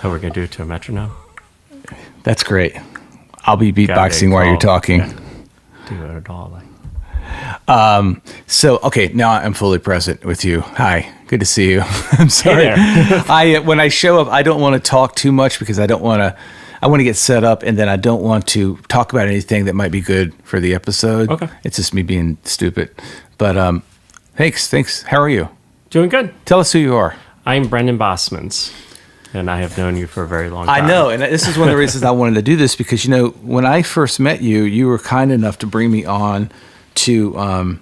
Oh, we're going to do it to a metronome? That's great. I'll be beatboxing while you're talking. Yeah. Do it at all. So, okay, now I'm fully present with you. Hi, good to see you. I'm sorry. Hey When I show up, I don't want to talk too much because I want to get set up, and then I don't want to talk about anything that might be good for the episode. Okay. It's just me being stupid. But thanks. How are you? Doing good. Tell us who you are. I'm Brendan Bosmans, and I have known you for a very long time. I know, and this is one of the reasons I wanted to do this because, when I first met you, you were kind enough to bring me on to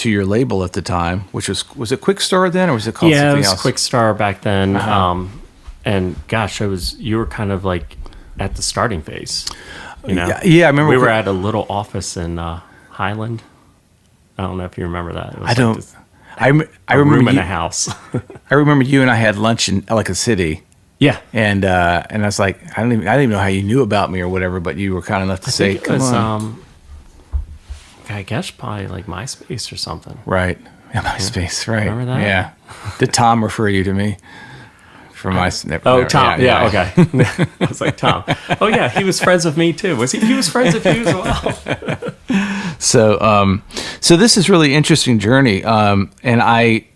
your label at the time, which was it Quick Star then, or was it called something else? Yeah, it was Quick Star back then. And gosh, you were kind of like at the starting phase. Yeah, I remember. We were at a little office in Highland. I don't know if you remember that. It was I don't. This, I remember room in you, a house. I remember you and I had lunch in Ellicott City. Yeah, and I was like, I didn't even know how you knew about me or whatever, but you were kind enough to say, "Come on." I guess probably like MySpace or something. Right. Yeah, MySpace. Right. Remember that? Yeah. Did Tom refer you to me? For my Tom. Yeah. Okay. I was like, Tom. Oh yeah, he was friends with me too. Was he? He was friends with you as well. So this is really interesting journey. And I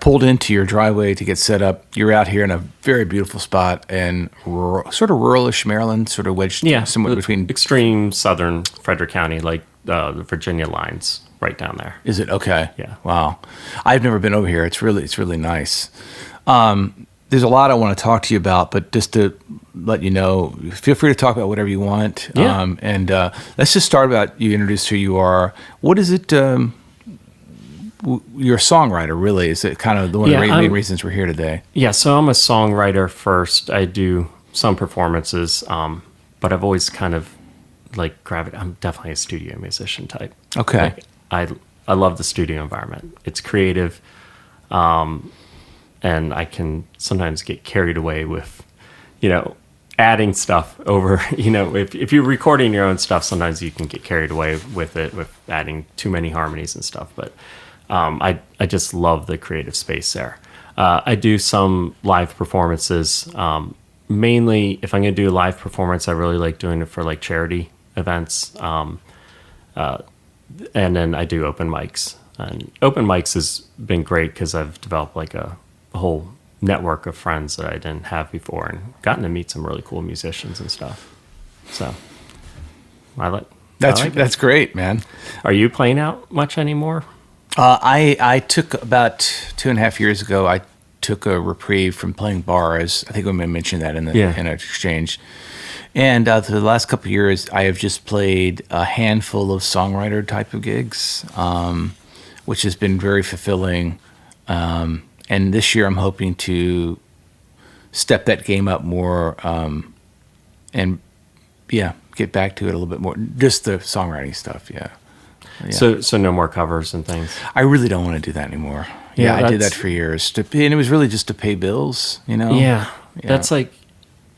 pulled into your driveway to get set up. You're out here in a very beautiful spot in sort of ruralish Maryland, sort of wedged somewhere between extreme southern Frederick County, like the Virginia lines, right down there. Is it okay? Yeah. Wow. I've never been over here. It's really nice. There's a lot I want to talk to you about, but just to let you know, feel free to talk about whatever you want. Yeah. And let's just start about you introduce who you are. What is it? You're a songwriter, really. Is it kind of one of the main reasons we're here today? Yeah, so I'm a songwriter first. I do some performances, but I've always kind of like gravitated. I'm definitely a studio musician type. Okay. Like, I love the studio environment. It's creative, and I can sometimes get carried away with, adding stuff over. If you're recording your own stuff, sometimes you can get carried away with it, with adding too many harmonies and stuff. But I just love the creative space there. I do some live performances. Mainly, if I'm going to do a live performance, I really like doing it for like charity events. And then I do open mics. And open mics has been great because I've developed like a whole network of friends that I didn't have before and gotten to meet some really cool musicians and stuff. So that's great, man. Are you playing out much anymore? I took about 2.5 years ago. I took a reprieve from playing bars. I think I mentioned that in an exchange. And for the last couple of years, I have just played a handful of songwriter type of gigs, which has been very fulfilling. And this year, I'm hoping to step that game up more, and get back to it a little bit more. Just the songwriting stuff, yeah. So no more covers and things. I really don't want to do that anymore. Yeah, I did that for years, and it was really just to pay bills, Yeah, that's like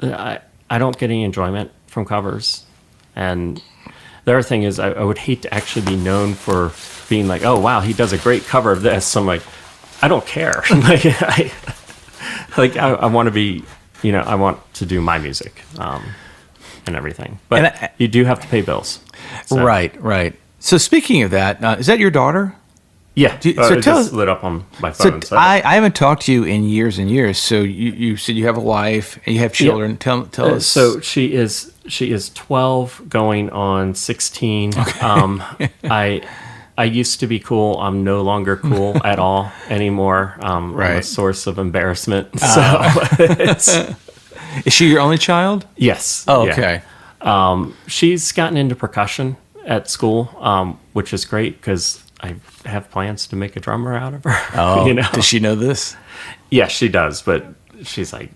I don't get any enjoyment from covers, and the other thing is I would hate to actually be known for being like, oh wow, he does a great cover of this. So I'm like, I don't care. I want to be, I want to do my music and everything, but you do have to pay bills. So. Right. So speaking of that, is that your daughter? Yeah. So tell us, lit up on my phone. So I haven't talked to you in years and years. So you said you have a wife and you have children. Yeah. Tell us. So she is 12, going on 16. Okay. I used to be cool. I'm no longer cool at all anymore. I'm a source of embarrassment. So is she your only child? Yes. Oh, okay. Yeah. She's gotten into percussion at school, which is great because I have plans to make a drummer out of her. Oh, does she know this? Yeah, she does, but she's like,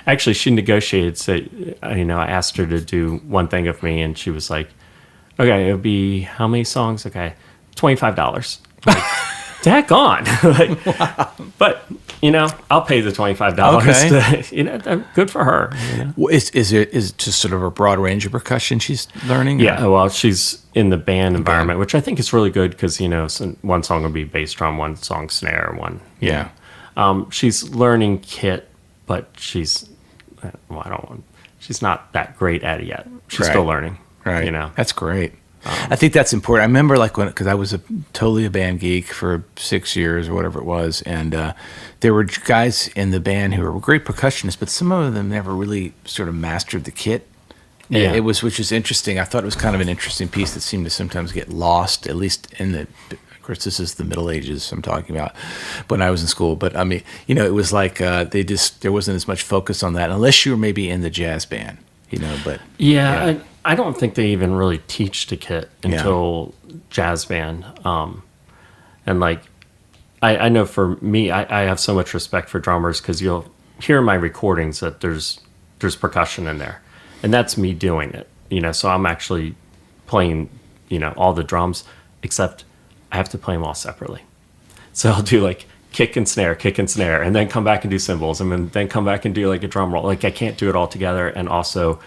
actually, she negotiated. So, I asked her to do one thing of me, and she was like, okay, it'll be how many songs? Okay, $25. Like, daggone. Wow. But, I'll pay the $25. Okay. Good for her. Is it just sort of a broad range of percussion she's learning? Yeah, well, she's in the band environment, which I think is really good because, one song will be bass drum, one song snare, one. Yeah. She's learning kit but she's not that great at it yet. She's Right. still learning. Right. You know, That's great. I think that's important. I remember because I was totally a band geek for 6 years or whatever it was. And there were guys in the band who were great percussionists, but some of them never really sort of mastered the kit. Yeah. Which is interesting. I thought it was kind of an interesting piece that seemed to sometimes get lost, at least of course, this is the Middle Ages I'm talking about when I was in school. But I mean, it was like there wasn't as much focus on that unless you were maybe in the jazz band, but. Yeah. I don't think they even really teach the kit until jazz band. And like, I know for me, I have so much respect for drummers because you'll hear in my recordings that there's percussion in there. And that's me doing it, so I'm actually playing, all the drums, except I have to play them all separately. So I'll do like kick and snare, and then come back and do cymbals, and then come back and do like a drum roll. Like I can't do it all together. And also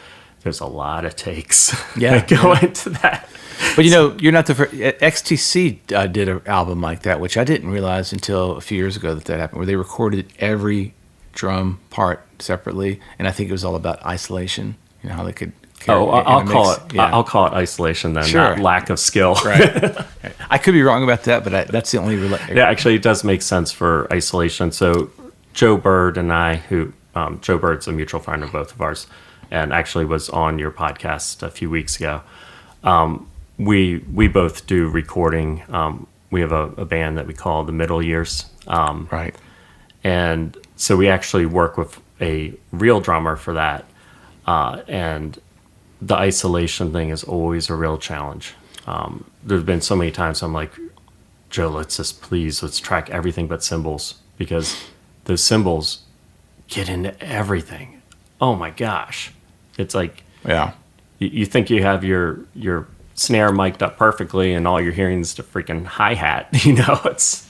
there's a lot of takes that go into that. But you're not the first. XTC did an album like that, which I didn't realize until a few years ago that happened, where they recorded every drum part separately. And I think it was all about isolation. How they could. I'll call it isolation then, not lack of skill. Right. I could be wrong about that, but that's the only. Yeah, actually, it does make sense for isolation. So Joe Bird and I, Joe Bird's a mutual friend of both of ours, and actually was on your podcast a few weeks ago. We both do recording. We have a band that we call the Middle Years. Right. And so we actually work with a real drummer for that. And the isolation thing is always a real challenge. There's been so many times I'm like, Joe, let's track everything but cymbals, because those cymbals get into everything. Oh my gosh. It's like, you think you have your snare mic'd up perfectly and all you're hearing is the freaking hi-hat. It's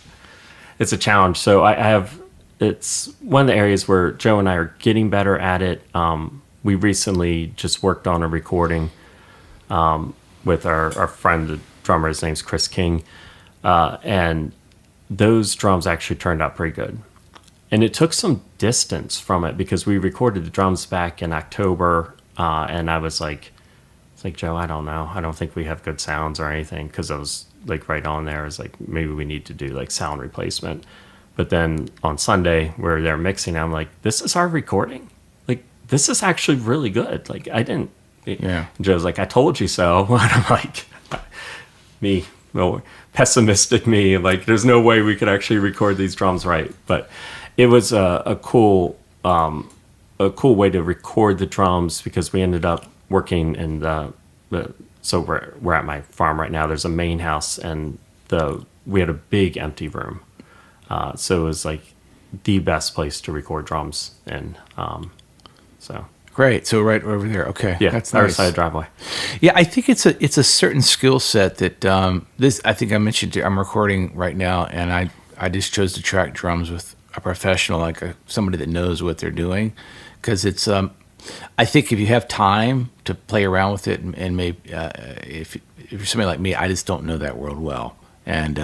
a challenge. So it's one of the areas where Joe and I are getting better at it. We recently just worked on a recording with our friend, the drummer. His name's Chris King. And those drums actually turned out pretty good. And it took some distance from it because we recorded the drums back in October. And I was like, Joe, I don't know. I don't think we have good sounds or anything, because I was like right on there. I was like, maybe we need to do like sound replacement. But then on Sunday, where they're mixing, I'm like, this is our recording? This is actually really good. Like, I didn't. Yeah. Joe's like, I told you so. And I'm like, pessimistic me. Like, there's no way we could actually record these drums right. But it was a cool way to record the drums, because we ended up working in so we're at my farm right now. There's a main house, and we had a big empty room. So it was like the best place to record drums in. So great. So right over there. Okay. Yeah, that's other nice. side of the driveway. Yeah, I think it's a certain skill set that I think I mentioned. I'm recording right now, and I just chose to track drums with a professional, like somebody that knows what they're doing, because it's. I think if you have time to play around with it, and maybe if you're somebody like me, I just don't know that world well, and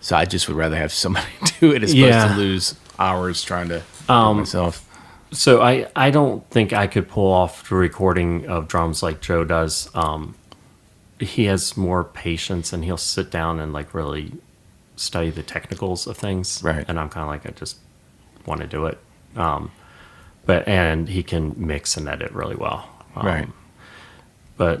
so I just would rather have somebody do it as opposed to lose hours trying to do it myself. So I don't think I could pull off the recording of drums like Joe does. He has more patience, and he'll sit down and like really study the technicals of things. Right. And I'm kind of like, I just want to do it. And he can mix and edit really well. Right. But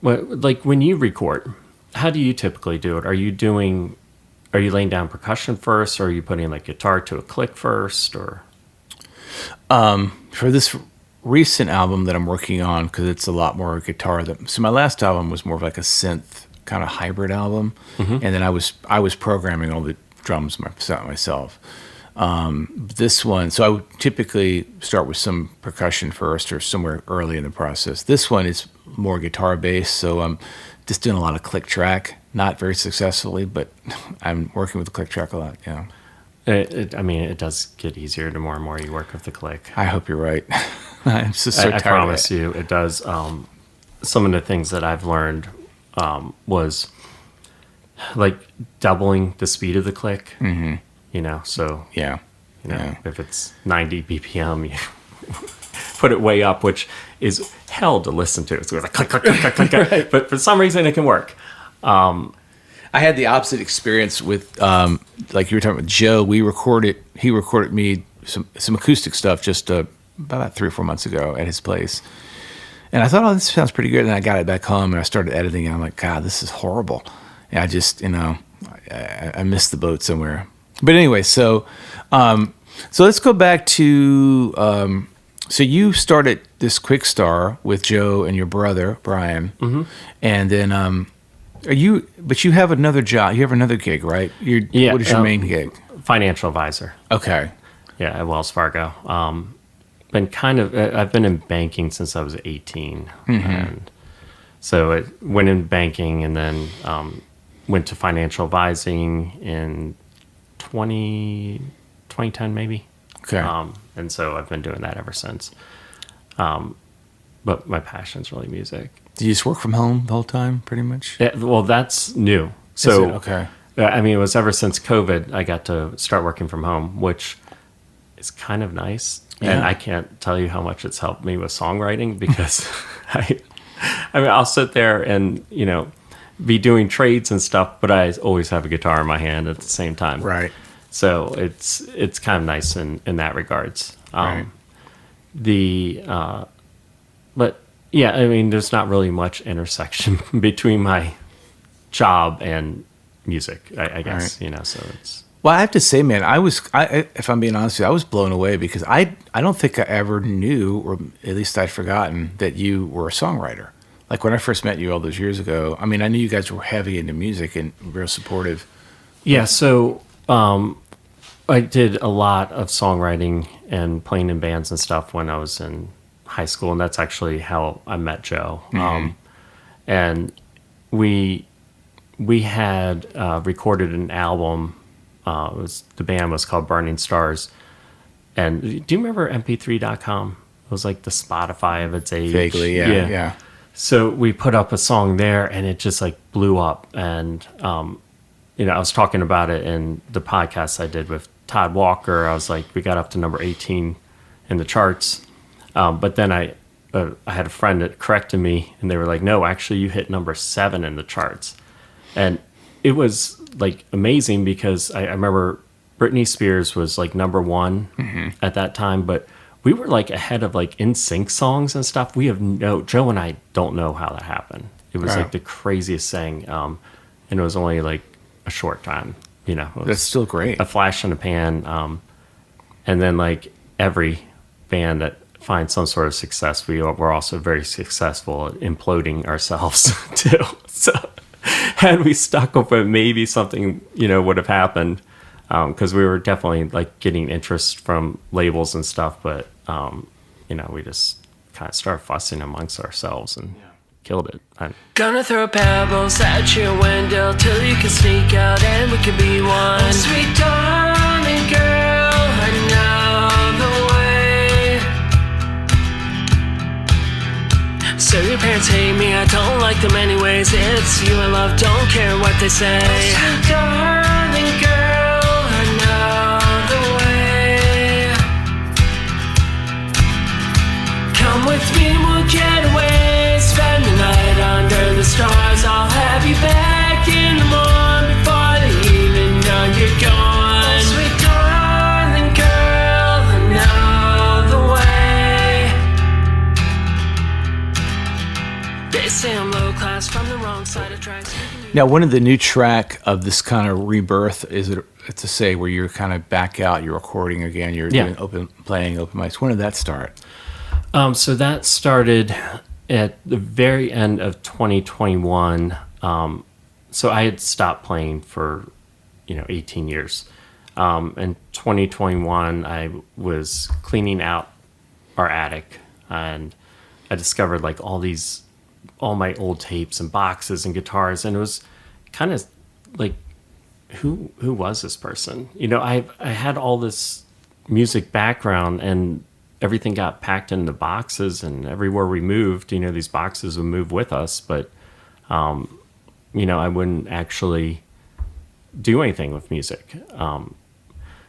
like when you record, how do you typically do it? Are you laying down percussion first, or are you putting like guitar to a click first, or? For this recent album that I'm working on, because it's a lot more guitar. So my last album was more of like a synth kind of hybrid album, and then I was programming all the drums myself. This one, so I would typically start with some percussion first, or somewhere early in the process. This one is more guitar based, so I'm just doing a lot of click track, not very successfully, but I'm working with the click track a lot. Yeah. It does get easier the more and more you work with the click. I hope you're right. I'm just so tired. I promise you, it does. Some of the things that I've learned was like doubling the speed of the click. Mm-hmm. So yeah, You know, if it's 90 BPM, you put it way up, which is hell to listen to. It's like click, click, click, click, click. Right. But for some reason, it can work. I had the opposite experience with, like you were talking about Joe. He recorded me some acoustic stuff just about 3 or 4 months ago at his place. And I thought, this sounds pretty good. And I got it back home and I started editing. And I'm like, God, this is horrible. And I just, I missed the boat somewhere. But anyway, so let's go back to, so you started this Quick Star with Joe and your brother, Brian. Mm-hmm. And then, but you have another job. You have another gig, right? What is your main gig? Financial advisor. Okay. Yeah, at Wells Fargo. I've been in banking since I was 18. Mm-hmm. And so I went in banking and then went to financial advising in 2010 maybe. Okay. And so I've been doing that ever since. But my passion's really music. Do you just work from home the whole time, pretty much? Yeah, well, that's new. So, okay. I mean, it was ever since COVID, I got to start working from home, which is kind of nice. Yeah. And I can't tell you how much it's helped me with songwriting because I'll sit there and, be doing trades and stuff, but I always have a guitar in my hand at the same time. Right. So it's kind of nice in that regards. Right. But yeah, I mean, there's not really much intersection between my job and music, I guess, right. So it's. Well, I have to say, man, if I'm being honest with you, I was blown away because I don't think I ever knew, or at least I'd forgotten, that you were a songwriter. Like when I first met you all those years ago, I mean, I knew you guys were heavy into music and real supportive. Yeah, so I did a lot of songwriting and playing in bands and stuff when I was in high school, and that's actually how I met Joe. Mm-hmm. And we had recorded an album. The band was called Burning Stars. And do you remember MP3.com? It was like the Spotify of its age. Vaguely, yeah. So we put up a song there, and it just like blew up. And I was talking about it in the podcast I did with Todd Walker. I was like, we got up to number 18 in the charts. But then I had a friend that corrected me, and they were like, no, actually you hit number 7 in the charts. And it was like amazing because I remember Britney Spears was like number 1 mm-hmm. at that time, but we were like ahead of like NSYNC songs and stuff. Joe and I don't know how that happened. It was like the craziest thing. And it was only like a short time, That's still great. A flash in the pan. And then like every band that finds some sort of success, we're also very successful at imploding ourselves too. So had we stuck with it, maybe something, would have happened. Because we were definitely like getting interest from labels and stuff, but we just kind of started fussing amongst ourselves and killed it. Gonna throw pebbles at your window till you can sneak out and we can be one. Oh, sweet darling girl, I know the way. So your parents hate me, I don't like them anyways. It's you I love, don't care what they say. Oh, sweet darling girl, come with me, we'll get away. Spend the night under the stars. I'll have you back in the morning before they even know you're gone. Oh, sweet darling girl, I know the way. They say I'm low class from the wrong side of tracks. Now, one of the new track of this kind of rebirth is to say where you're kind of back out, you're recording again, you're doing playing open mics. When did that start? So that started at the very end of 2021. So I had stopped playing for, 18 years. In 2021, I was cleaning out our attic, and I discovered like all my old tapes and boxes and guitars, and it was kind of like, who was this person? I had all this music background, and everything got packed into boxes, and everywhere we moved, these boxes would move with us, but I wouldn't actually do anything with music.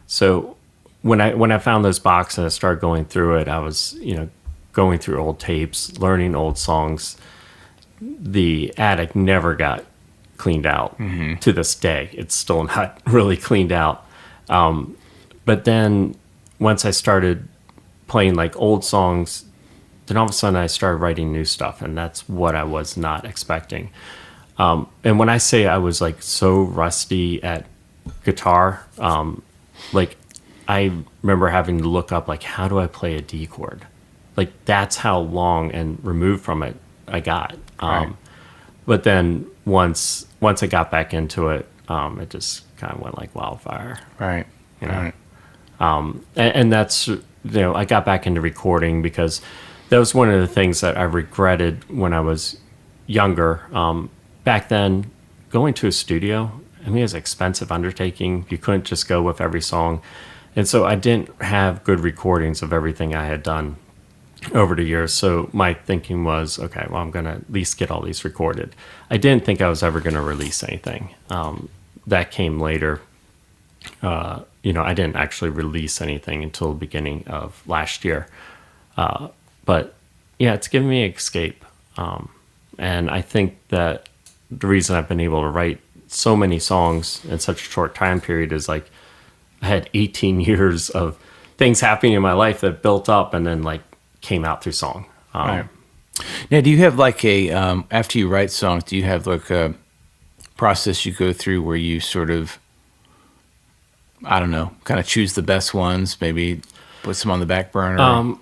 So when I found those boxes and I started going through it, I was, going through old tapes, learning old songs. The attic never got cleaned out. To this day. It's still not really cleaned out. But then once I started playing like old songs, then all of a sudden I started writing new stuff, and that's what I was not expecting. And when I say I was like so rusty at guitar, like I remember having to look up like, how do I play a D chord? Like that's how long and removed from it I got. Right. But then once I got back into it, it just kind of went like wildfire. Right. Right. And that's, I got back into recording because that was one of the things that I regretted when I was younger. Back then, going to a studio, I mean, it was an expensive undertaking. You couldn't just go with every song. And so I didn't have good recordings of everything I had done over the years. So my thinking was, okay, well, I'm going to at least get all these recorded. I didn't think I was ever going to release anything. That came later. I didn't actually release anything until the beginning of last year. But yeah, it's given me an escape. And I think that the reason I've been able to write so many songs in such a short time period is like I had 18 years of things happening in my life that built up and then like came out through song. Right. Now, do you have like after you write songs, do you have like a process you go through where you sort of, I don't know, kind of choose the best ones, maybe put some on the back burner?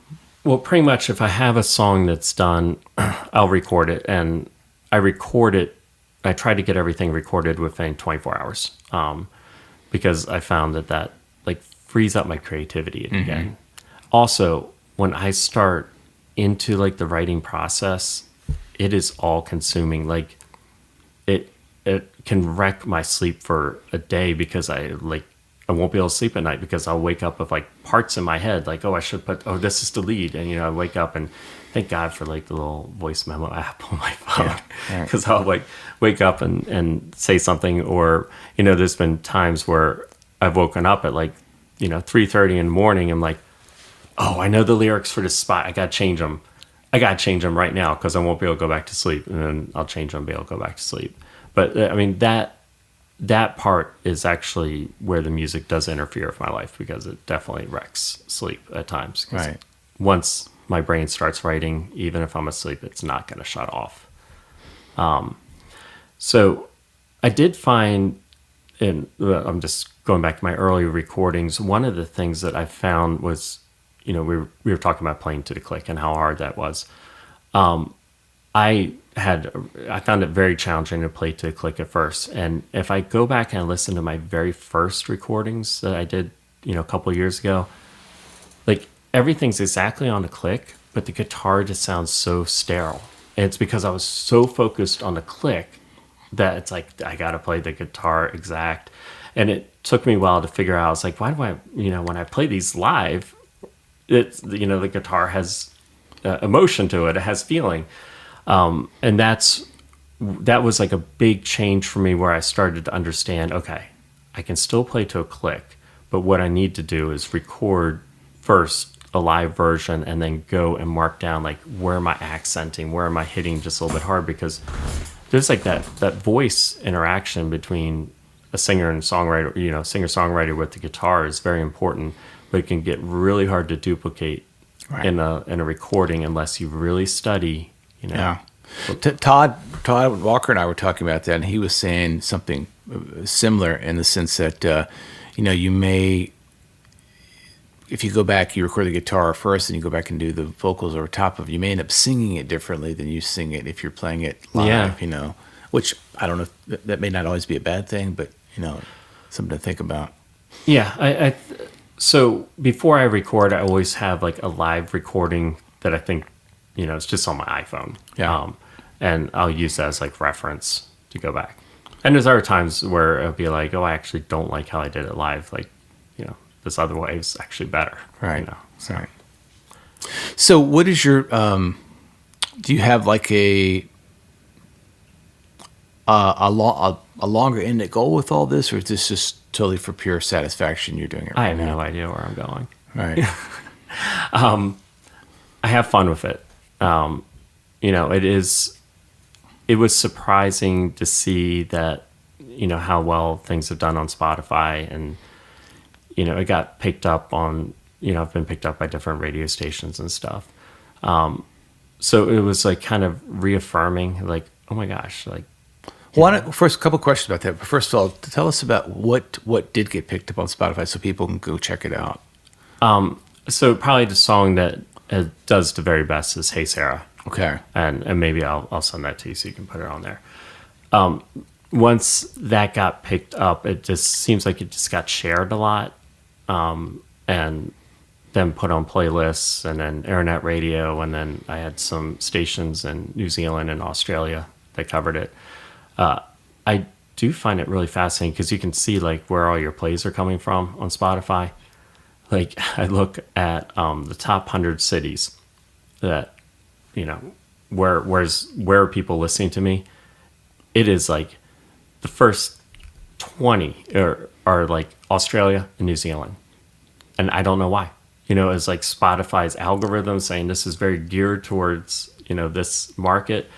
Well, pretty much if I have a song that's done, I'll record it, and I record it. I try to get everything recorded within 24 hours because I found that like frees up my creativity again. Also, when I start into like the writing process, it is all consuming. Like it can wreck my sleep for a day because I won't be able to sleep at night because I'll wake up with like parts in my head like, oh, I should put, this is the lead. And, I wake up and thank God for like the little voice memo app on my phone because I'll like wake up and say something, or, there's been times where I've woken up at like, 3:30 in the morning. I'm like, oh, I know the lyrics for this spot. I got to change them. I got to change them right now because I won't be able to go back to sleep. And then I'll change them and be able to go back to sleep. But I mean, that part is actually where the music does interfere with my life because it definitely wrecks sleep at times. Right. Once my brain starts writing, even if I'm asleep, it's not going to shut off. So I did find, and I'm just going back to my early recordings, one of the things that I found was, we were talking about playing to the click and how hard that was. I found it very challenging to play to a click at first. And if I go back and listen to my very first recordings that I did, a couple of years ago, like everything's exactly on the click, but the guitar just sounds so sterile. And it's because I was so focused on the click that it's like, I got to play the guitar exact. And it took me a while to figure out, I was like, why do I, when I play these live, it's, the guitar has emotion to it. It has feeling. And that was like a big change for me where I started to understand, okay, I can still play to a click, but what I need to do is record first a live version and then go and mark down like where am I accenting, where am I hitting just a little bit hard, because there's like that voice interaction between a singer and songwriter, singer-songwriter with the guitar is very important, but it can get really hard to duplicate in a recording unless you really study. Yeah. Todd Walker and I were talking about that, and he was saying something similar in the sense that, you may, if you go back, you record the guitar first and you go back and do the vocals over top of it, you may end up singing it differently than you sing it if you're playing it live, which I don't know, that may not always be a bad thing, but, something to think about. Yeah. So before I record, I always have like a live recording that I think, it's just on my iPhone. Yeah. And I'll use that as like reference to go back. And there's other times where it'll be like, oh, I actually don't like how I did it live. Like, this other way is actually better. Right. So. Right. So what is your, do you have like a a longer end goal with all this, or is this just totally for pure satisfaction? You're doing it. I have no idea where I'm going. Right. I have fun with it. It was surprising to see that, how well things have done on Spotify, and, it got picked up on, I've been picked up by different radio stations and stuff. So it was like kind of reaffirming, like, oh my gosh, like. First, a couple questions about that. But first of all, tell us about what did get picked up on Spotify so people can go check it out. So probably the song that does the very best is "Hey Sarah." Okay. And maybe I'll send that to you so you can put it on there. Once that got picked up, it just seems like it just got shared a lot, and then put on playlists, and then internet radio, and then I had some stations in New Zealand and Australia that covered it. I do find it really fascinating because you can see like where all your plays are coming from on Spotify. Like I look at the top 100 cities that, where are people listening to me? It is like the first 20 are like Australia and New Zealand. And I don't know why. It's like Spotify's algorithm saying this is very geared towards, this market.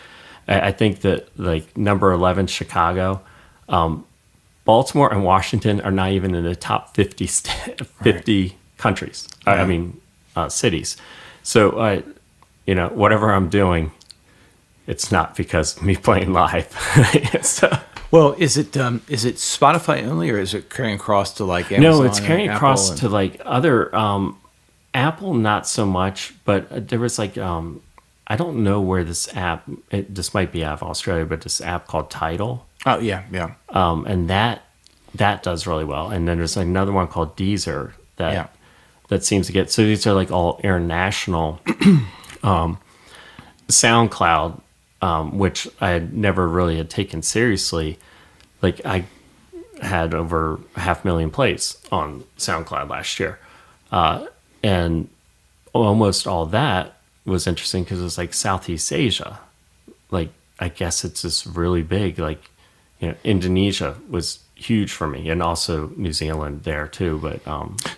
I think that like number 11, Chicago, Baltimore and Washington are not even in the top 50 countries. Right. I mean, cities. So, whatever I'm doing, it's not because of me playing live. So, well, is it Spotify only, or is it carrying across to like Amazon? No, it's carrying across to like other Apple, not so much. But there was like I don't know where this app. This might be out of Australia, but this app called Tidal. Oh yeah. And that does really well. And then there's another one called Deezer that seems to get. So these are like all international. SoundCloud, which I had never really had taken seriously. Like I had over 500,000 plays on SoundCloud last year, and almost all that was interesting because it was like Southeast Asia. Like I guess it's just really big. Like Indonesia was huge for me, and also New Zealand there too. But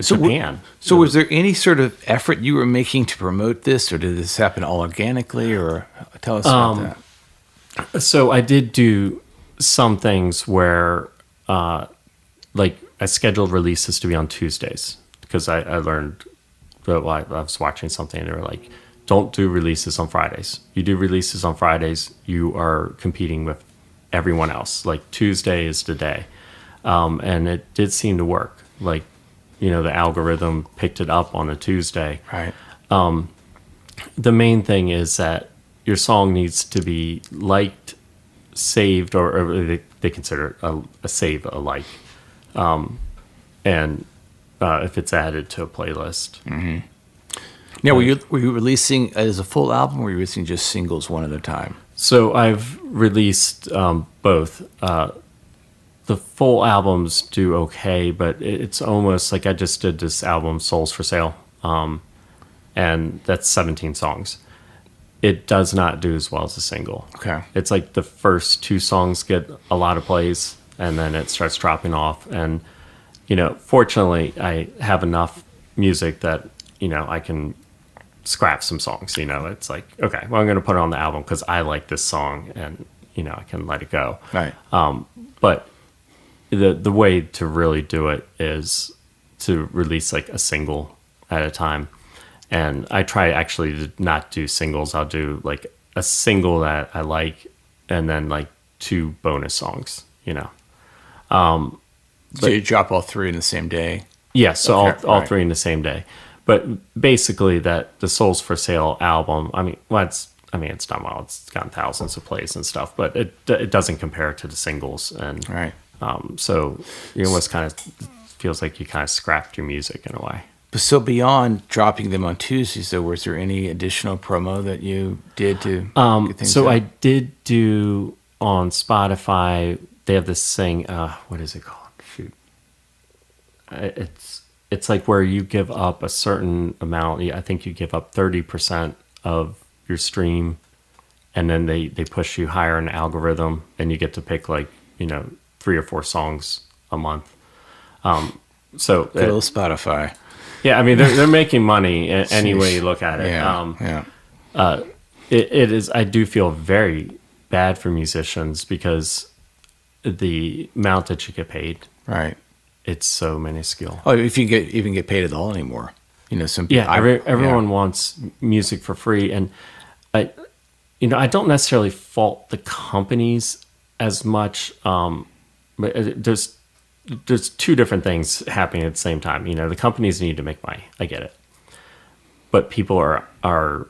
Japan. So was there any sort of effort you were making to promote this, or did this happen all organically? Or tell us about that. So I did do some things where, like I scheduled releases to be on Tuesdays because I learned that I was watching something and they were like, don't do releases on Fridays. You do releases on Fridays, you are competing with everyone else. Like Tuesday is the day. And it did seem to work. Like, the algorithm picked it up on a Tuesday. Right. The main thing is that your song needs to be liked, saved, or they consider it a save a like. And if it's added to a playlist. Mm-hmm. Now, were you releasing as a full album, or were you releasing just singles one at a time? So I've released both. The full albums do okay, but it's almost like I just did this album, Souls for Sale, and that's 17 songs. It does not do as well as a single. Okay. It's like the first 2 songs get a lot of plays, and then it starts dropping off. And, fortunately, I have enough music that, I can scrap some songs. It's like, okay, well, I'm going to put it on the album because I like this song, and, I can let it go. Right. But the way to really do it is to release like a single at a time. And I try actually to not do singles. I'll do like a single that I like and then like 2 bonus songs, So you drop all 3 in the same day? Yeah, so okay, all right. 3 in the same day. But basically that the Souls for Sale album, it's done well. It's gotten thousands of plays and stuff, but it doesn't compare to the singles. And right. So you almost kind of feels like you kind of scrapped your music in a way. So beyond dropping them on Tuesdays, though, was there any additional promo that you did to get things So out? I did do on Spotify, they have this thing, what is it called? Shoot. It's like where you give up a certain amount. I think you give up 30% of your stream, and then they push you higher in the algorithm, and you get to pick like, 3 or 4 songs a month. So Good old Spotify. yeah, I mean they're making money any way you look at it. It is. I do feel very bad for musicians because the amount that you get paid, Right. it's so minuscule. Oh, if you even get paid at all anymore. Some people. Yeah, everyone wants music for free, and I don't necessarily fault the companies as much. But there's 2 different things happening at the same time. The companies need to make money. I get it, but people are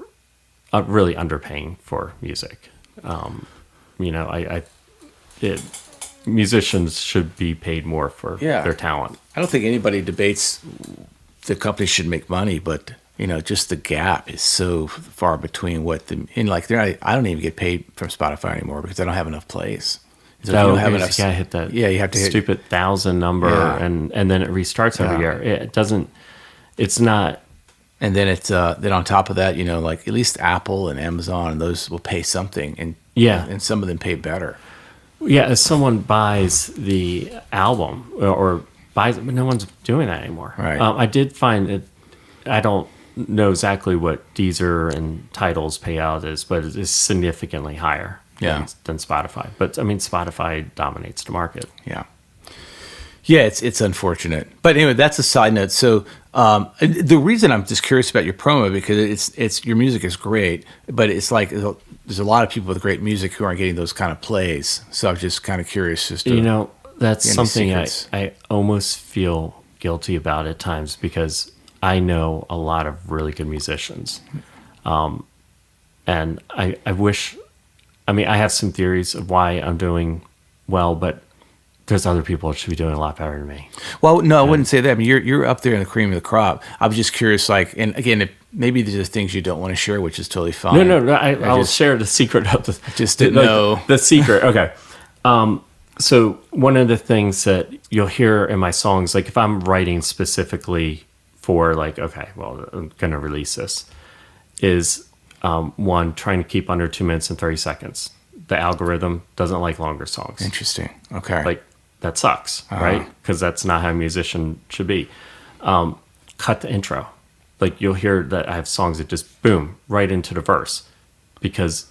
really underpaying for music. Musicians should be paid more for their talent. I don't think anybody debates the company should make money, but just the gap is so far between I don't even get paid from Spotify anymore because I don't have enough plays. So you gotta hit that. Yeah, you have to hit stupid 1,000 number, and then it restarts every year. It doesn't. It's not. And then it's then on top of that, like at least Apple and Amazon and those will pay something, and some of them pay better. Yeah, if someone buys the album or buys it, but no one's doing that anymore. Right. I did find it. I don't know exactly what Deezer and Tidal's payout is, but it is significantly higher than Spotify. But I mean, Spotify dominates the market. Yeah. Yeah, it's unfortunate. But anyway, that's a side note. So the reason I'm just curious about your promo, because it's your music is great, but it's like there's a lot of people with great music who aren't getting those kind of plays. So I'm just kind of curious as to that's something I almost feel guilty about at times, because I know a lot of really good musicians, and I wish. I mean, I have some theories of why I'm doing well, but there's other people that should be doing a lot better than me. Well, no, I wouldn't say that. I mean, you're up there in the cream of the crop. I was just curious, and again, if maybe there's just things you don't want to share, which is totally fine. No. I'll share the secret of the. Just didn't know the secret. Okay. So one of the things that you'll hear in my songs, like if I'm writing specifically for I'm going to release this, is one, trying to keep under 2 minutes and 30 seconds. The algorithm doesn't like longer songs. Interesting. Okay. That sucks, right? Because that's not how a musician should be. Cut the intro. You'll hear that I have songs that just boom right into the verse, because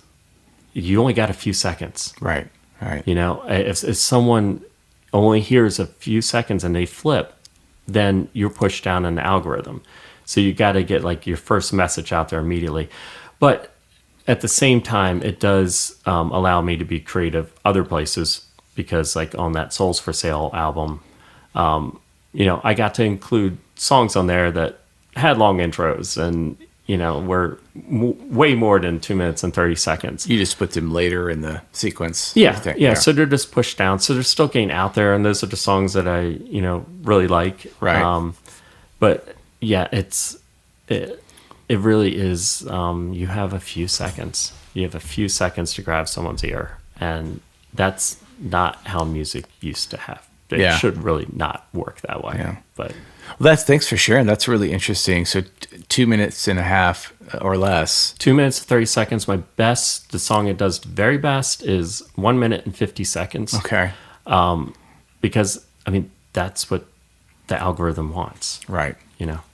you only got a few seconds. Right. If someone only hears a few seconds and they flip, then you're pushed down in the algorithm. So you got to get your first message out there immediately. But at the same time, it does allow me to be creative other places, because on that Souls for Sale album, I got to include songs on there that had long intros and, were way more than 2 minutes and 30 seconds. You just put them later in the sequence. Yeah. So they're just pushed down. So they're still getting out there, and those are the songs that I, really like. Right. But yeah, it really is. You have a few seconds. You have a few seconds to grab someone's ear, and that's not how music used to have. It should really not work that way. Yeah. But thanks for sharing. That's really interesting. So 2 minutes and a half or less. 2 minutes 30 seconds. The song it does very best is 1 minute and 50 seconds. Okay. Because I mean that's what the algorithm wants. Right.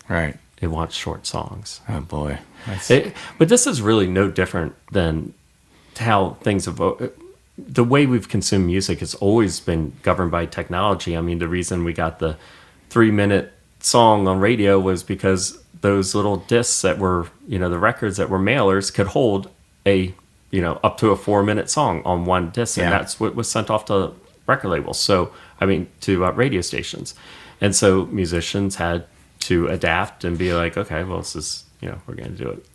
Right. It wants short songs. Oh boy. But this is really no different than how things have. The way we've consumed music has always been governed by technology. I mean, the reason we got the 3-minute song on radio was because those little discs that were, the records that were mailers could hold up to a 4-minute song on one disc. And that's what was sent off to record labels. So, to radio stations. And so musicians had to adapt and be like, okay, well, this is, we're going to do it.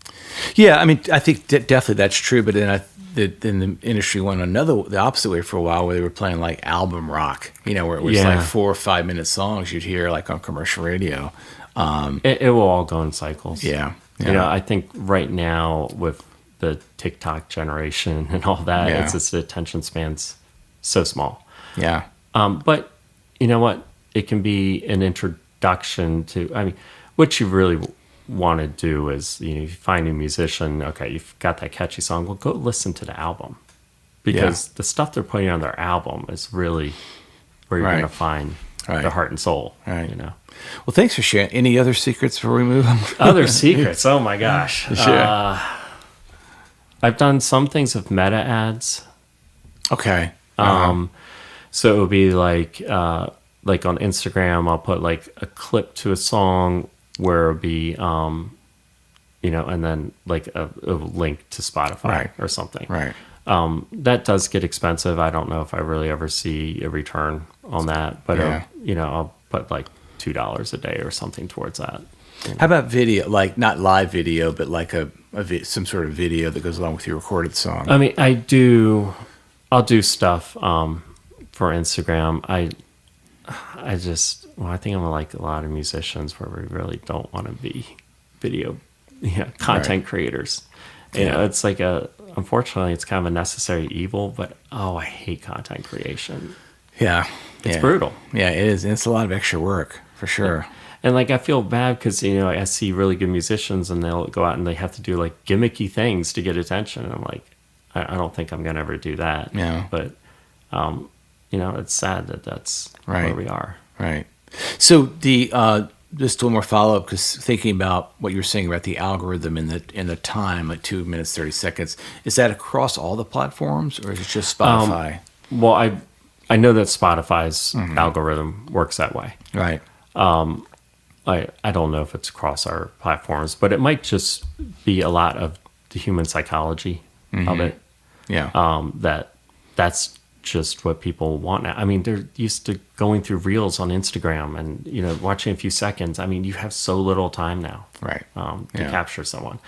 Yeah, I mean, I think definitely that's true. But then the industry went the opposite way for a while, where they were playing album rock, where it was 4 or 5 minute songs you'd hear on commercial radio. It will all go in cycles. Yeah. I think right now with the TikTok generation and all that, it's just the attention span's so small. Yeah. But you know what? It can be an introduction to, what you really want to do is, you find a musician, okay, you've got that catchy song, well, go listen to the album. Because the stuff they're putting on their album is really where you're Right. going to find Right. the heart and soul. Right. You know, Well, thanks for sharing. Any other secrets before we move on? other secrets. Oh my gosh. Sure. I've done some things with meta ads. Okay. So it would be like on Instagram, I'll put like a clip to a song where it'll be, and then like a link to Spotify Right. or something. Right. That does get expensive. I don't know if I really ever see a return on that, but Yeah. I'll put like $2 a day or something towards that. How about video? Like not live video, but like some sort of video that goes along with your recorded song. I mean, I'll do stuff for Instagram. I think I'm like a lot of musicians where we really don't want to be video, content creators. It's like unfortunately, it's kind of a necessary evil, but I hate content creation. Yeah. It's brutal. Yeah, it is. And it's a lot of extra work for sure. And like, I feel bad because, I see really good musicians and they'll go out and they have to do like gimmicky things to get attention. And I'm like, I don't think I'm going to ever do that. Yeah. But, it's sad that that's Right. where we are. Right. So just one more follow up, because thinking about what you were saying about the algorithm and the time, like 2 minutes 30 seconds, is that across all the platforms or is it just Spotify? Well, I know that Spotify's algorithm works that way. Right. I don't know if it's across our platforms, but it might just be a lot of the human psychology of it. Yeah. That's just what people want now. I mean, they're used to going through reels on Instagram and, watching a few seconds. I mean, you have so little time now. Right. To capture someone.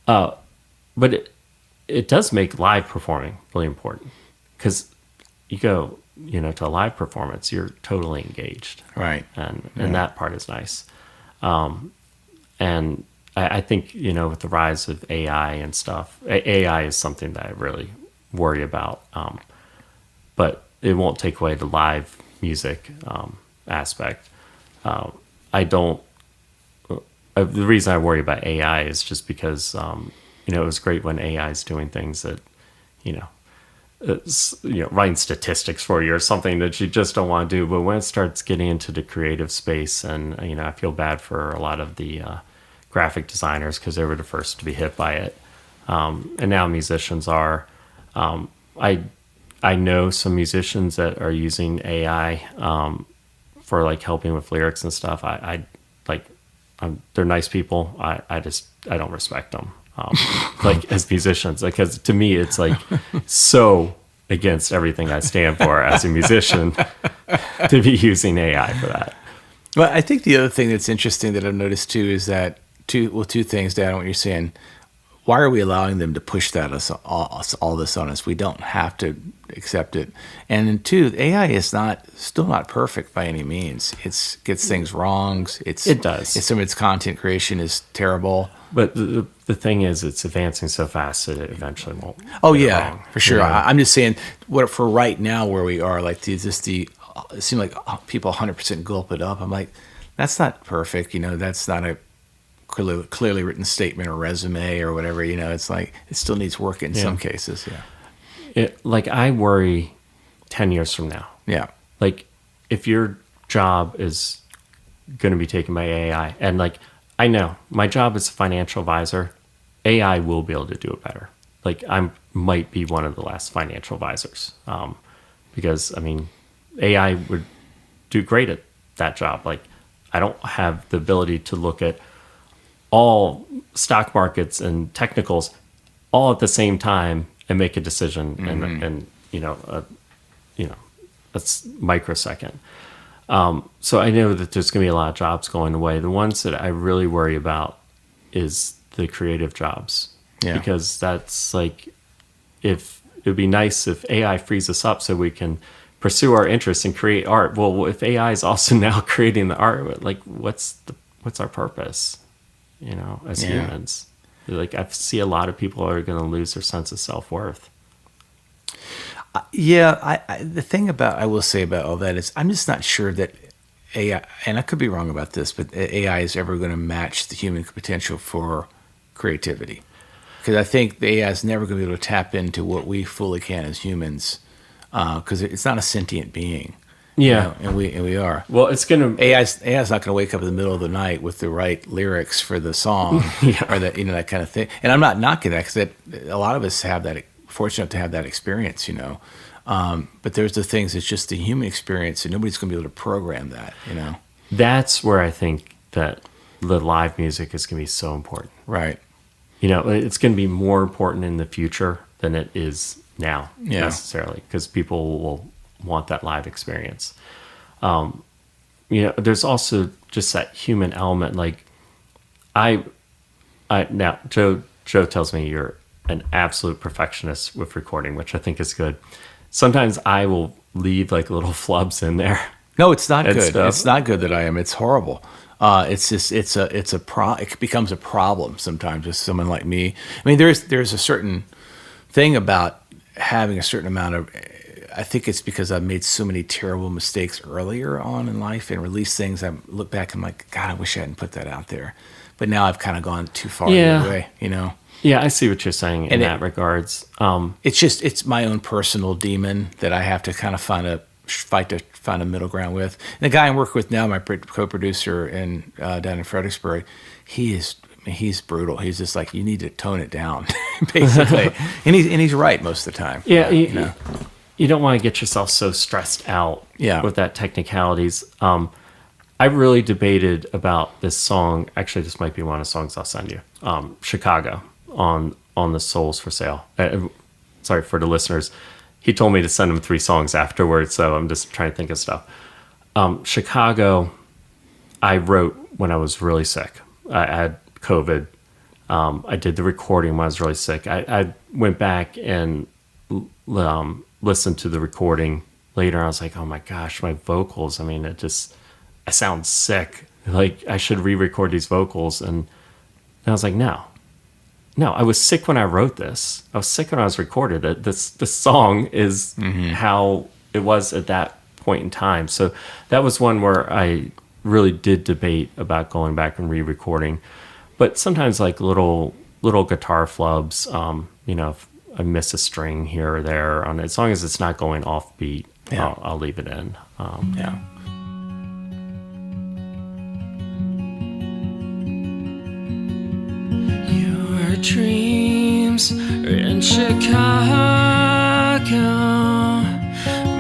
But it does make live performing really important because you go, to a live performance, you're totally engaged. Right. And that part is nice. And I think, with the rise of AI and stuff, AI is something that I really worry about. But it won't take away the live music aspect. The reason I worry about AI is just because, it was great when AI is doing things that, writing statistics for you or something that you just don't want to do. But when it starts getting into the creative space, and I feel bad for a lot of the graphic designers because they were the first to be hit by it, and now musicians are. I know some musicians that are using AI for like helping with lyrics and stuff. They're nice people. I don't respect them. Like as musicians, because to me it's like so against everything I stand for as a musician to be using AI for that. Well, I think the other thing that's interesting that I've noticed too is that two things, Dad, on what you're saying. Why are we allowing them to push all this on us? We don't have to accept it. And then two, AI is still not perfect by any means. It gets things wrong. It does. Some of its content creation is terrible. But the thing is, it's advancing so fast that it eventually won't. Oh yeah, wrong. For sure. Yeah. I'm just saying, for right now where we are, like it seems like people 100% gulp it up. I'm like, that's not perfect. That's not a clearly written statement or resume or whatever. It's like it still needs work in some cases. Yeah. I worry 10 years from now. Yeah. Like if your job is going to be taken by AI, and like I know my job as a financial advisor, AI will be able to do it better. Like I might be one of the last financial advisors, because I mean AI would do great at that job. Like I don't have the ability to look at all stock markets and technicals all at the same time and make a decision and that's microsecond. So I know that there's going to be a lot of jobs going away. The ones that I really worry about is the creative jobs, because that's like, if it would be nice if AI frees us up so we can pursue our interests and create art. Well, if AI is also now creating the art, like what's our purpose? As humans, like I see a lot of people are going to lose their sense of self-worth. The thing I will say about all that is I'm just not sure that AI, and I could be wrong about this, but AI is ever going to match the human potential for creativity. Because I think the AI is never going to be able to tap into what we fully can as humans, because it's not a sentient being. Yeah. and we are. Well, it's gonna AI's not going to wake up in the middle of the night with the right lyrics for the song or that that kind of thing. And I'm not knocking that because a lot of us have that, fortunate to have that experience, But there's the things, it's just the human experience, and nobody's going to be able to program that, That's where I think that the live music is going to be so important. Right. It's going to be more important in the future than it is now necessarily, because people will want that live experience. There's also just that human element. Like now Joe tells me you're an absolute perfectionist with recording, which I think is good. Sometimes I will leave like little flubs in there. No, it's not good. Stuff. It's not good that I am. It's horrible. It's just it becomes a problem sometimes with someone like me. I mean, there's a certain thing about having a certain amount of. I think it's because I've made so many terrible mistakes earlier on in life and released things. I look back and I'm like, God, I wish I hadn't put that out there. But now I've kind of gone too far the other way, Yeah, I see what you're saying in that regards. It's my own personal demon that I have to kind of find a middle ground with. And the guy I'm working with now, my co-producer down in Fredericksburg, he's brutal. He's just like, you need to tone it down, basically. and he's right most of the time. Yeah, you don't want to get yourself so stressed out with that technicalities. I really debated about this song. Actually, this might be one of the songs I'll send you. Chicago on the Souls for Sale. Sorry for the listeners. He told me to send him 3 songs afterwards, so I'm just trying to think of stuff. Chicago, I wrote when I was really sick. I had COVID. I did the recording when I was really sick. I went back and listened to the recording later. I was like, oh my gosh, my vocals. I mean, I sound sick. Like, I should re-record these vocals. And I was like, no, I was sick when I wrote this. I was sick when I was recorded it. This song is how it was at that point in time. So that was one where I really did debate about going back and re-recording. But sometimes like little guitar flubs, if I miss a string here or there, as long as it's not going off beat, I'll leave it in. Your dreams are in Chicago.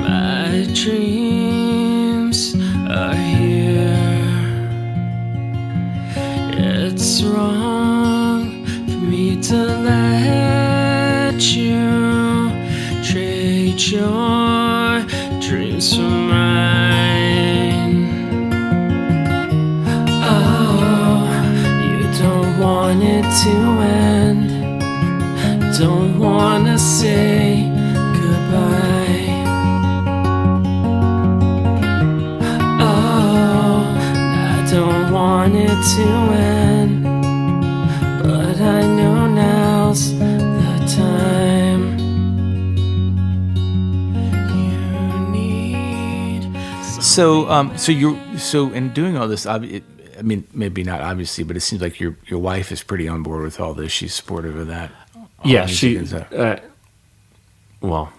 My dreams are here. It's wrong for me to let you trade your dreams for mine. Oh, you don't want it to end. Don't wanna say goodbye. Oh, I don't want it to end, but I know now's the time. You need So in doing all this, I mean, maybe not obviously, but it seems like your wife is pretty on board with all this. She's supportive of that. Yeah, she. Well,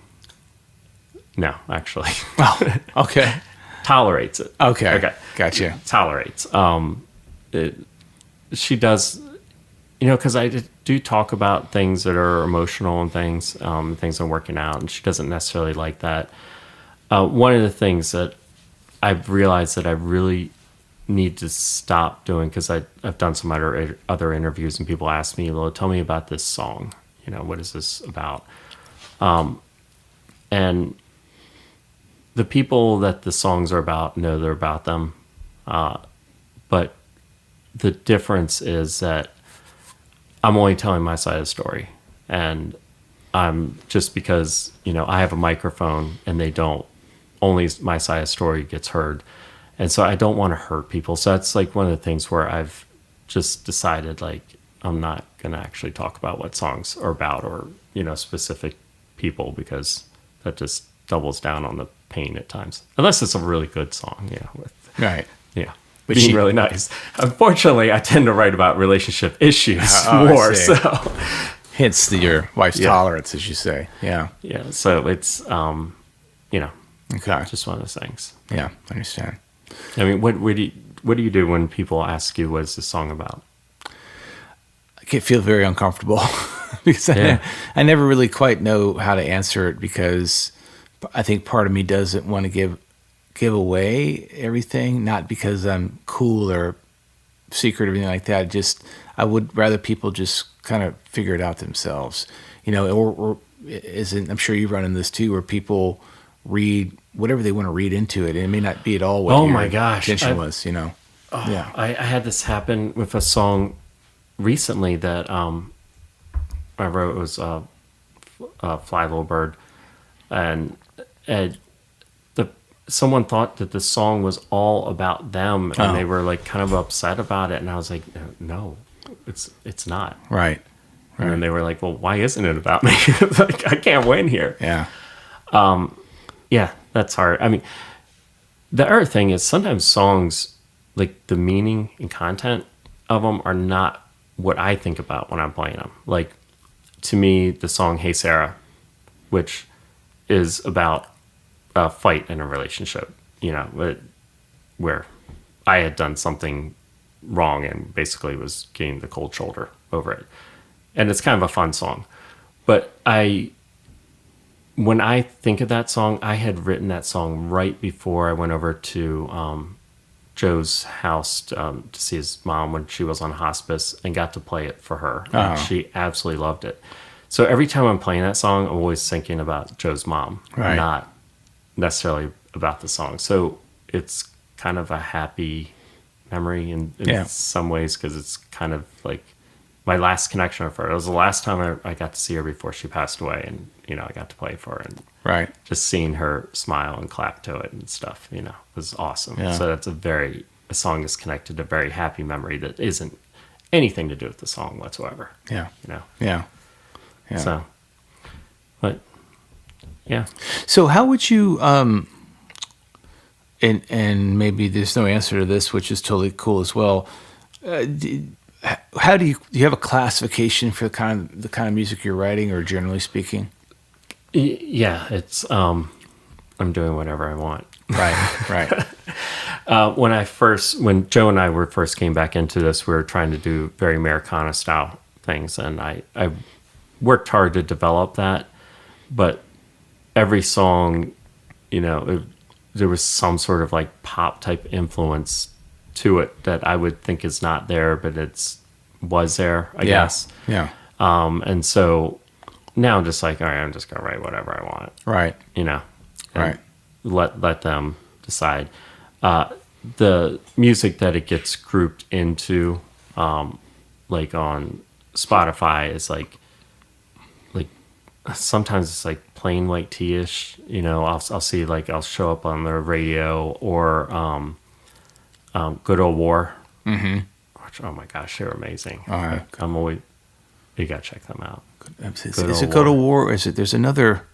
no, actually. Oh, okay. Tolerates it. Okay. Gotcha. Tolerates. She does, because I do talk about things that are emotional and things I'm working out, and she doesn't necessarily like that. One of the things that I've realized that I really need to stop doing, because I've done some other interviews, and people ask me, well, tell me about this song. What is this about? And the people that the songs are about know they're about them. But the difference is that I'm only telling my side of the story. And I'm just because, I have a microphone and they don't, only my side of the story gets heard. And so I don't want to hurt people. So that's like one of the things where I've just decided, like, I'm not going to actually talk about what songs are about or, specific people, because that just doubles down on the pain at times. Unless it's a really good song, Right. Yeah. But being really nice. Unfortunately, I tend to write about relationship issues more. So hence your wife's tolerance, as you say. Yeah. Yeah. So it's, Okay. Just one of those things. Yeah, I understand. I mean, what do you do when people ask you, what is this song about? I get feel very uncomfortable because I never really quite know how to answer it, because I think part of me doesn't want to give away everything, not because I'm cool or secret or anything like that. Just I would rather people just kind of figure it out themselves, or I'm sure you run in this too, where people read whatever they want to read into it, and it may not be at all what your intention was. Yeah. I had this happen with a song recently that I wrote. It was Fly Little Bird, and someone thought that the song was all about them, and they were like kind of upset about it, and I was like, no, it's not. Right. And then they were like, well, why isn't it about me? Like, I can't win here. Yeah. Yeah, that's hard. I mean, the other thing is sometimes songs, like the meaning and content of them are not what I think about when I'm playing them. Like, to me, the song Hey Sarah, which is about a fight in a relationship, where I had done something wrong and basically was getting the cold shoulder over it. And it's kind of a fun song. But when I think of that song, I had written that song right before I went over to Joe's house to see his mom when she was on hospice, and got to play it for her. And she absolutely loved it. So every time I'm playing that song, I'm always thinking about Joe's mom, not necessarily about the song. So it's kind of a happy memory in some ways, because it's kind of like my last connection with her. It was the last time I got to see her before she passed away, and I got to play for her, and just seeing her smile and clap to it and stuff, was awesome. Yeah. So that's a song that's connected to a very happy memory that isn't anything to do with the song whatsoever. Yeah. Yeah. So, but yeah. So how would you and maybe there's no answer to this, which is totally cool as well. How do you have a classification for the kind of music you're writing, or generally speaking? Yeah, it's I'm doing whatever I want. Right. When Joe and I first came back into this, we were trying to do very Americana style things, and I worked hard to develop that. But every song, there was some sort of like pop type influence to it that I would think is not there, but was there, I guess. Yeah. And so now I'm just like, all right, I'm just gonna write whatever I want. Right. Right. Let them decide. The music that it gets grouped into, like on Spotify, is like sometimes it's like plain white tea-ish. I'll see, like, I'll show up on the radio, or Go to a War. Mm-hmm. Which, oh my gosh, they're amazing. All right. You gotta check them out. Is it Go to War? Or is it? There's another.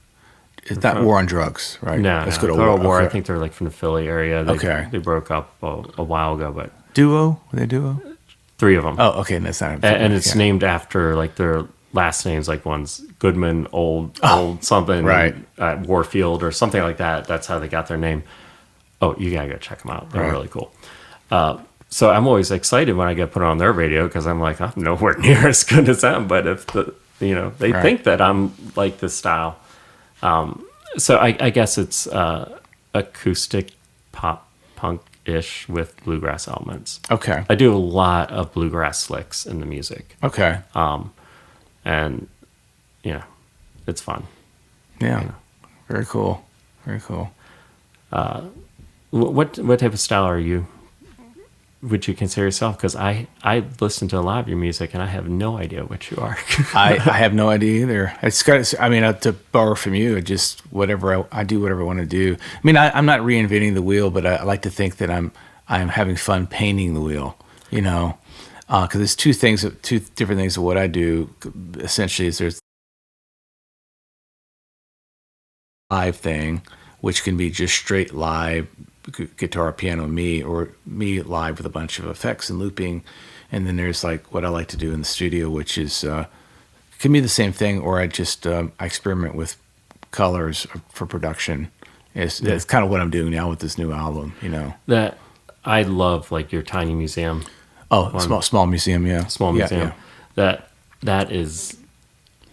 It's not War on Drugs, right? No, it's Go to War. Okay. I think they're like from the Philly area. They broke up a while ago, but duo. Were they duo? 3 of them. Oh, okay, that's not. And it's named after like their last names. Like one's Goodman, old something, right? Warfield or something like that. That's how they got their name. Oh, you gotta go check them out. They're really cool. So I'm always excited when I get put on their radio, because I'm like, I'm nowhere near as good as them. But if they think that I'm like this style, so I guess it's acoustic pop punk-ish with bluegrass elements. Okay. I do a lot of bluegrass licks in the music. Okay. And it's fun. Yeah. Very cool. Very cool. What type of style are you? Would you consider yourself? Because I listen to a lot of your music, and I have no idea what you are. I have no idea either. It's got. I mean, to borrow from you, just whatever I do, whatever I want to do. I mean, I'm not reinventing the wheel, but I like to think that I'm having fun painting the wheel. Because there's two different things of what I do. Essentially, is there's live thing, which can be just straight live guitar, piano, me, or me live with a bunch of effects and looping. And then there's like what I like to do in the studio, which is can be the same thing, or I just I experiment with colors for production It's kind of what I'm doing now with this new album, you know. That I love, like your tiny museum. Oh, small museum, yeah. Small museum. Yeah.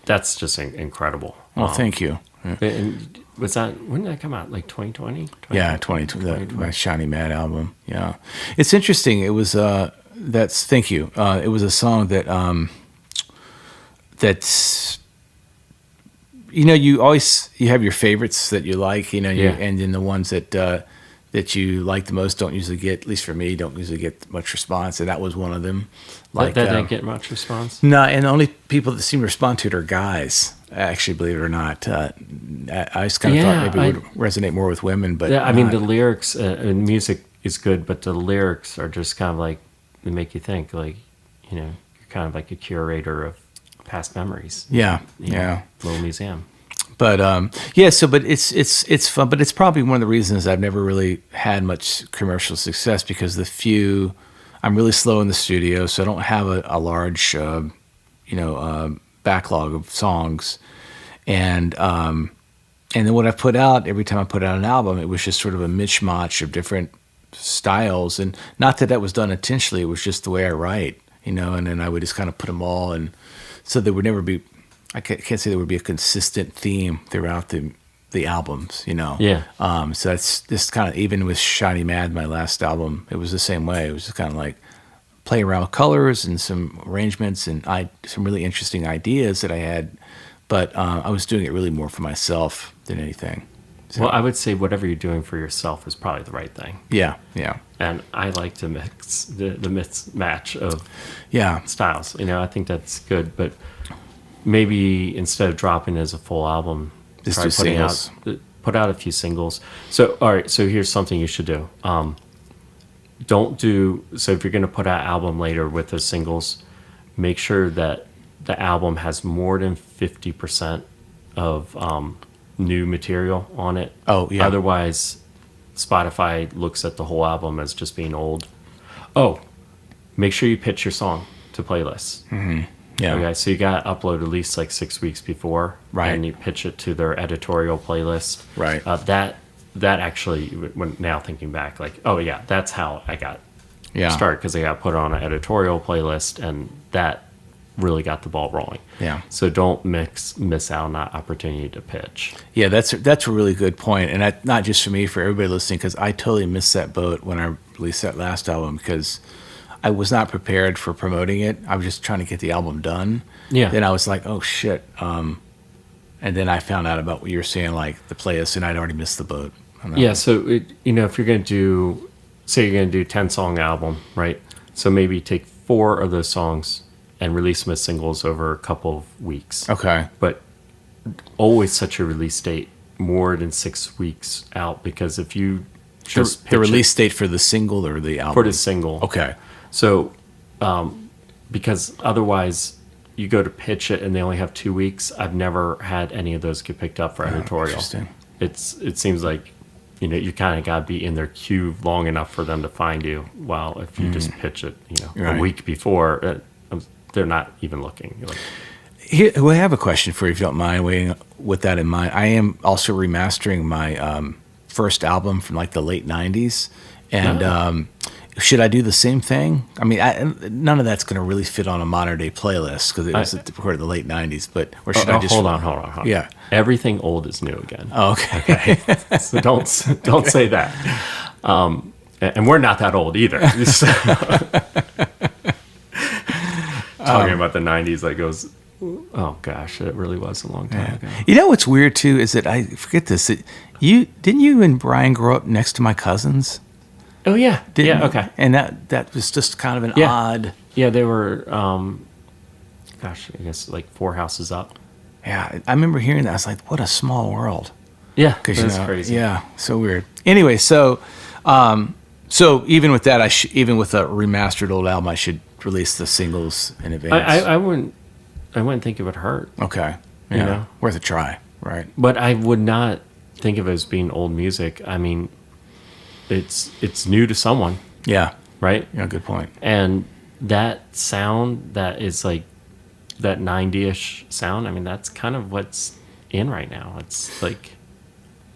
That's just incredible. Well, thank you. Yeah. And was that, when did that come out? Like 2020? Yeah, 2020. My Shiny Mad album. Yeah. It's interesting. It was, thank you. It was a song that's, you know, you have your favorites that you like, you know, and then the ones that you like the most don't usually get, at least for me, don't usually get much response. And that was one of them. Like that didn't get much response? No, and the only people that seem to respond to it are guys, actually, believe it or not. I just kind of thought maybe it would resonate more with women, but I mean, the lyrics and music is good, but the lyrics are just kind of like, they make you think, like, you know, you're kind of like a curator of past memories. Yeah, Little museum. But but it's fun, but it's probably one of the reasons I've never really had much commercial success, because I'm really slow in the studio, so I don't have a large, backlog of songs, and then what I put out, every time I put out an album, it was just sort of a mishmash of different styles, and not that was done intentionally, it was just the way I write, you know, and then I would just kind of put them all, and so there would never be, I can't say there would be a consistent theme throughout the albums, you know. Yeah. So that's this kind of, even with Shiny Mad, my last album, it was the same way. It was just kind of like playing around with colors and some arrangements and some really interesting ideas that I had, but I was doing it really more for myself than anything. So, well, I would say whatever you're doing for yourself is probably the right thing. Yeah. And I like to mix the mismatch of styles. You know, I think that's good, but maybe instead of dropping it as a full album, just do singles. Put out a few singles. So, all right. So here's something you should do. So if you're going to put out an album later with those singles, make sure that the album has more than 50% of new material on it. Oh, yeah. Otherwise, Spotify looks at the whole album as just being old. Oh, make sure you pitch your song to playlists. Mm-hmm. Yeah. Okay, so you got to upload at least like 6 weeks before. Right. And you pitch it to their editorial playlist. Right. That actually, when now thinking back, like, oh yeah, that's how I got started, because I got put on an editorial playlist, and that really got the ball rolling. Yeah. So don't miss out on that opportunity to pitch. Yeah, that's a really good point, and not just for me, for everybody listening, because I totally missed that boat when I released that last album, because I was not prepared for promoting it. I was just trying to get the album done. Yeah. Then I was like, oh shit. And then I found out about what you were saying, like the playlist, and I'd already missed the boat. Yeah. So if you're going to do, say you're going to do 10-song album, right? So maybe take 4 of those songs and release them as singles over a couple of weeks. Okay. But always set your release date more than 6 weeks out, because if you just the release date for the single or the album? For the single. Okay. So, because otherwise you go to pitch it and they only have 2 weeks. I've never had any of those get picked up for editorial. Interesting. It seems like, you kind of got to be in their queue long enough for them to find you. While if you just pitch it, right. a week before, they're not even looking. You're like, Here, well, I have a question for you, if you don't mind, waiting with that in mind. I am also remastering my first album from like the late 90s. And should I do the same thing? I mean, none of that's going to really fit on a modern day playlist, because it was recorded in the late 90s. But or should I just hold on? Yeah, everything old is new again. Oh, okay. So don't say that. And we're not that old either. Talking about the 90s, like it was. Oh gosh, it really was a long time ago. You know what's weird too is that I forget this. Didn't you and Brian grow up next to my cousins? Oh yeah, okay. And that was just kind of an odd. Yeah, they were. I guess like 4 houses up. Yeah, I remember hearing that. I was like, "What a small world." Yeah, that's crazy. Yeah, so weird. Anyway, so even with that, even with a remastered old album, I should release the singles in advance. I wouldn't think it would hurt. Okay, yeah, worth a try, right? But I would not think of it as being old music. I mean, it's new to someone. Yeah. Right? Yeah, good point. And that sound that is like that 90-ish sound, I mean, that's kind of what's in right now. It's like,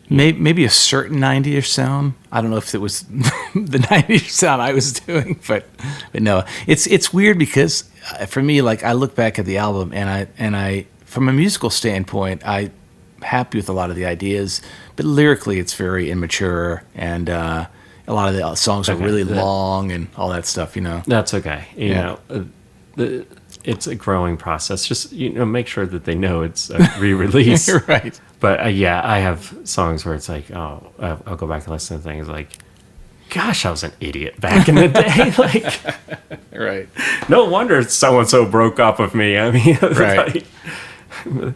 Maybe a certain 90s sound. I don't know if it was the 90s sound I was doing, but no. It's weird because for me, like, I look back at the album and I from a musical standpoint, I'm happy with a lot of the ideas, but lyrically it's very immature, and a lot of the songs are really long and all that stuff, That's okay. You know, it's a growing process. Just, make sure that they know it's a re-release. Right. But I have songs where it's like, I'll go back and listen to things like, gosh, I was an idiot back in the day. Like, right. No wonder so-and-so broke up with me. I mean, right. Like,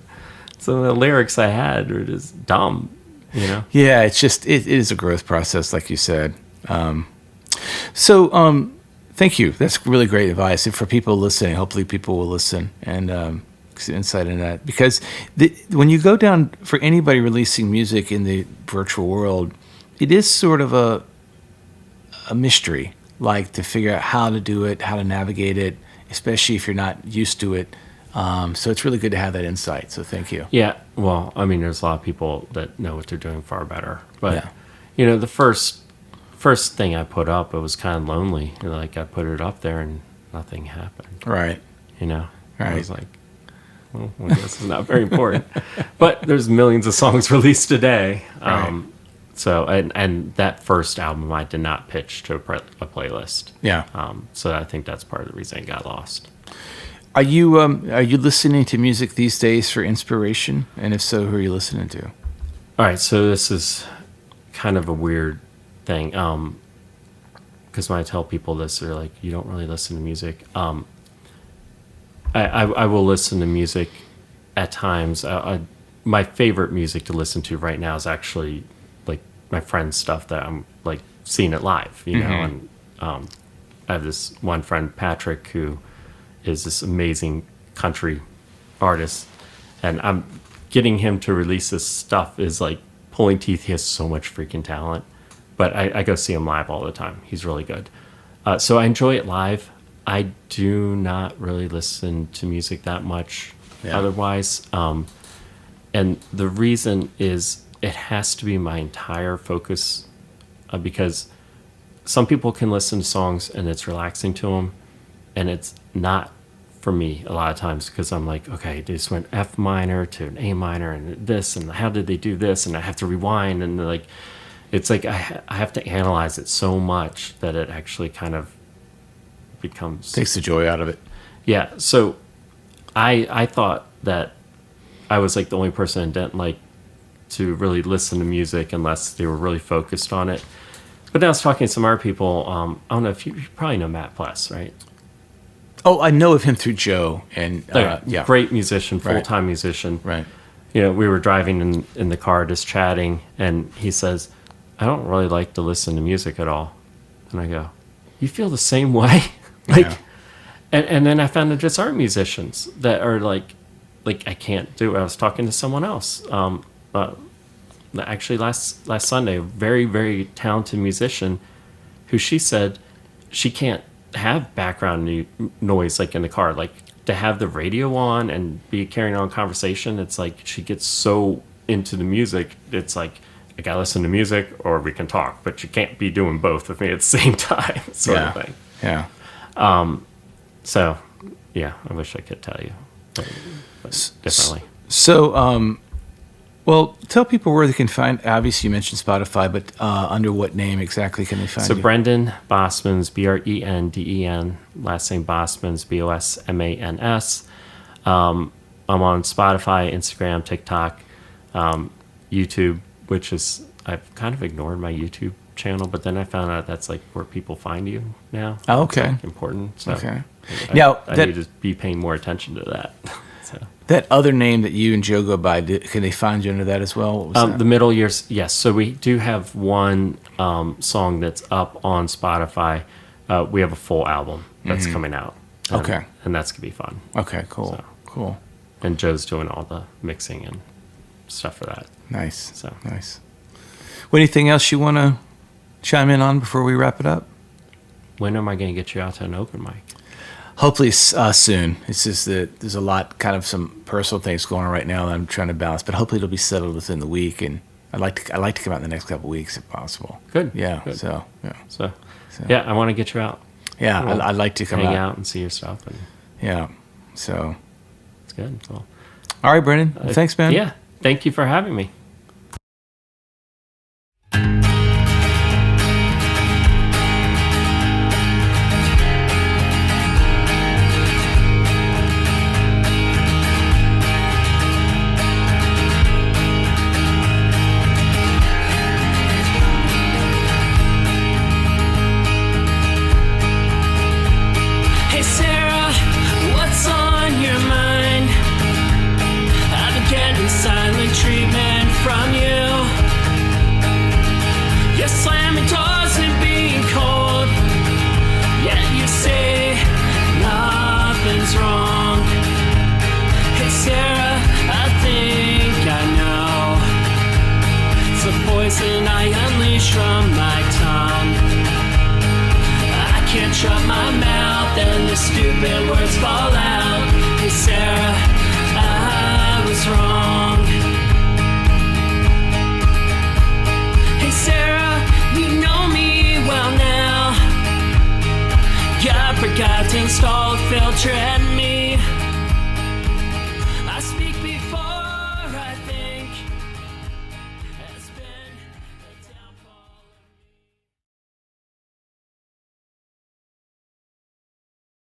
some of the lyrics I had were just dumb, Yeah, it's just, it is a growth process, like you said. So thank you. That's really great advice. And for people listening, hopefully people will listen and some insight in that. Because when you go down, for anybody releasing music in the virtual world, it is sort of a mystery, like to figure out how to do it, how to navigate it, especially if you're not used to it. So it's really good to have that insight. So thank you. Yeah. Well, I mean, there's a lot of people that know what they're doing far better. But, the first thing I put up, it was kind of lonely. Like, I put it up there and nothing happened. Right. Right. I was like, well, I guess it's not very important. But there's millions of songs released today. Right. So, and that first album I did not pitch to a playlist. Yeah. So I think that's part of the reason it got lost. Are you listening to music these days for inspiration? And if so, who are you listening to? All right, so this is kind of a weird thing, because when I tell people this, they're like, "You don't really listen to music." I will listen to music at times. My favorite music to listen to right now is actually like my friend's stuff that I'm like seeing it live, know. And I have this one friend, Patrick, who is this amazing country artist, and I'm getting him to release this stuff is like pulling teeth. He has so much freaking talent, but I go see him live all the time. He's really good. So I enjoy it live. I do not really listen to music that much otherwise. And the reason is it has to be my entire focus, because some people can listen to songs and it's relaxing to them, and it's not for me a lot of times, because I'm like, okay, they just went F minor to an A minor and this, and how did they do this, and I have to rewind, and like, it's like I have to analyze it so much that it actually kind of becomes, takes the joy out of it. Yeah. So I thought that I was like the only person that didn't like to really listen to music unless they were really focused on it. But then I was talking to some other people. I don't know if you probably know Matt Pless, right? Oh, I know of him through Joe, and great musician, full-time musician. Right. We were driving in the car just chatting, and he says, "I don't really like to listen to music at all." And I go, "You feel the same way?" And then I found that just aren't musicians that are like I can't do it. I was talking to someone else, actually last Sunday, a very, very talented musician, who she said she can't have background noise like in the car, like to have the radio on and be carrying on conversation. It's like she gets so into the music, it's like, I gotta listen to music or we can talk, but you can't be doing both with me at the same time, sort of thing. Yeah. So, yeah, I wish I could tell you, but differently. So, well, tell people where they can find. Obviously, you mentioned Spotify, but under what name exactly can they find you? So, Brendan Bosmans, Brenden, last name Bosmans, Bosmans. I'm on Spotify, Instagram, TikTok, YouTube, which is, I've kind of ignored my YouTube channel, but then I found out that's like where people find you now. Oh, okay. Like important. So okay. I need to be paying more attention to that. So. That other name that you and Joe go by, can they find you under that as well? What was that? The Middle Years, yes. So we do have one song that's up on Spotify. We have a full album that's coming out. Okay. And that's going to be fun. Okay, cool. So. Cool. And Joe's doing all the mixing and stuff for that. Nice. So nice. Well, anything else you want to chime in on before we wrap it up? When am I going to get you out to an open mic? Hopefully soon. It's just that there's a lot, kind of some personal things going on right now that I'm trying to balance, but hopefully it'll be settled within the week, and I'd like to come out in the next couple of weeks if possible. Good. Yeah. Good. So yeah, I want to get you out. Yeah, I'd like to come hang out and see your stuff. And yeah. So it's good. Well, all right, Brendan. Well, thanks, man. Yeah. Thank you for having me. Hey Sarah, what's on your mind? I've been getting silent treatment from you. You're slamming doors and being cold, yet you say nothing's wrong. Hey Sarah, I think I know it's the poison I unleash from my tongue. I can't shut my mouth and the stupid words fall out. Hey Sarah, I was wrong. Hey Sarah, you know me well now. I forgot to install a filter at me.